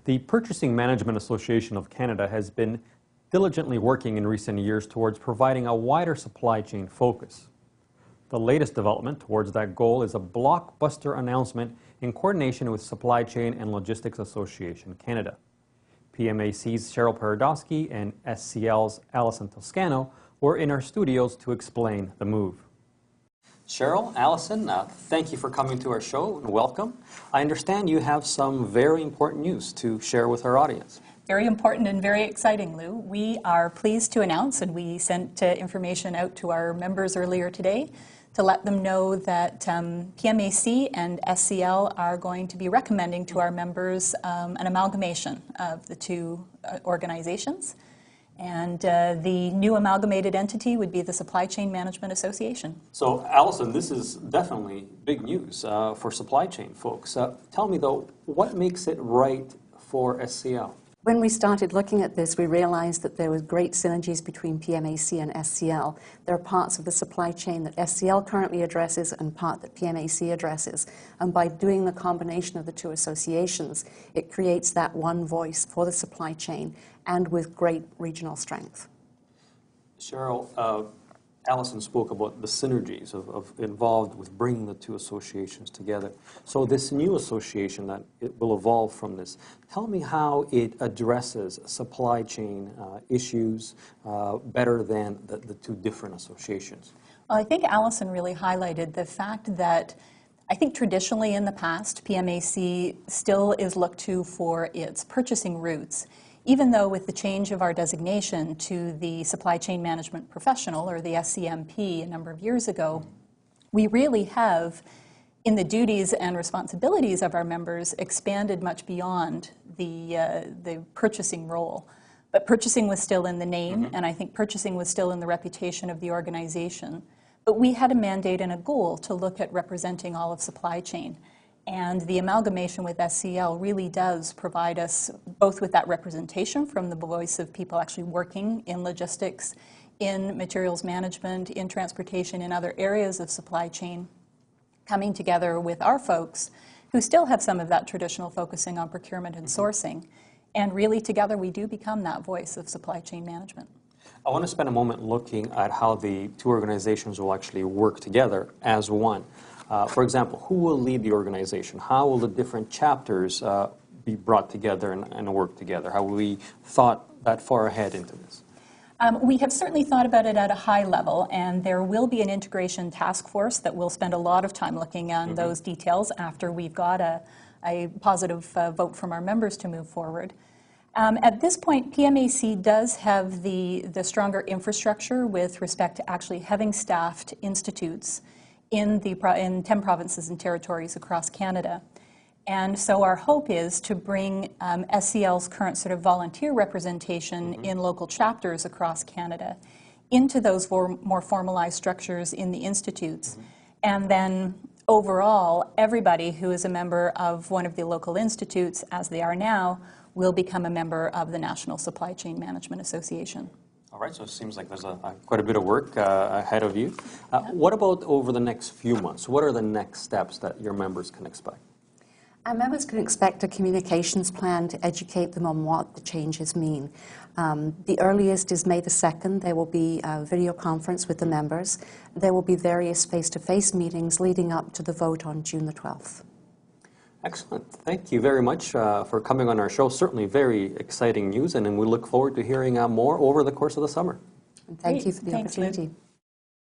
The Purchasing Management Association of Canada has been diligently working in recent years towards providing a wider supply chain focus. The latest development towards that goal is a blockbuster announcement in coordination with Supply Chain and Logistics Association Canada. PMAC's Cheryl Paradosky and SCL's Alison Toscano were in our studios to explain the move. Cheryl, Alison, thank you for coming to our show and welcome. I understand you have some very important news to share with our audience. Very important and very exciting, Lou. We are pleased to announce, and we sent information out to our members earlier today to let them know that PMAC and SCL are going to be recommending to our members an amalgamation of the two organizations. And the new amalgamated entity would be the Supply Chain Management Association. So, Alison, this is definitely big news for supply chain folks. Tell me, though, what makes it right for SCL? When we started looking at this, we realized that there were great synergies between PMAC and SCL. There are parts of the supply chain that SCL currently addresses and part that PMAC addresses. And by doing the combination of the two associations, it creates that one voice for the supply chain and with great regional strength. Cheryl, Alison spoke about the synergies involved with bringing the two associations together. So this new association that it will evolve from this, tell me how it addresses supply chain issues better than the two different associations. Well, I think Alison really highlighted the fact that I think traditionally in the past, PMAC still is looked to for its purchasing routes. Even though with the change of our designation to the Supply Chain Management Professional, or the SCMP, a number of years ago, we really have, in the duties and responsibilities of our members, expanded much beyond the purchasing role. But purchasing was still in the name, and I think purchasing was still in the reputation of the organization. But we had a mandate and a goal to look at representing all of supply chain. And the amalgamation with SCL really does provide us both with that representation from the voice of people actually working in logistics, in materials management, in transportation, in other areas of supply chain, coming together with our folks who still have some of that traditional focusing on procurement and sourcing. And really together we do become that voice of supply chain management. I want to spend a moment looking at how the two organizations will actually work together as one. For example, who will lead the organization? How will the different chapters be brought together and work together? How will we thought that far ahead into this? We have certainly thought about it at a high level, and there will be an integration task force that will spend a lot of time looking on those details after we've got a positive vote from our members to move forward. At this point, PMAC does have the stronger infrastructure with respect to actually having staffed institutes in 10 provinces and territories across Canada. And so our hope is to bring SCL's current sort of volunteer representation in local chapters across Canada into those more formalized structures in the institutes. And then overall, everybody who is a member of one of the local institutes, as they are now, will become a member of the National Supply Chain Management Association. All right, so it seems like there's quite a bit of work ahead of you. What about over the next few months? What are the next steps that your members can expect? Our members can expect a communications plan to educate them on what the changes mean. The earliest is May the 2nd. There will be a video conference with the members. There will be various face-to-face meetings leading up to the vote on June the 12th. Excellent. Thank you very much for coming on our show. Certainly very exciting news, and we look forward to hearing more over the course of the summer. And thank you for the opportunity. Lou.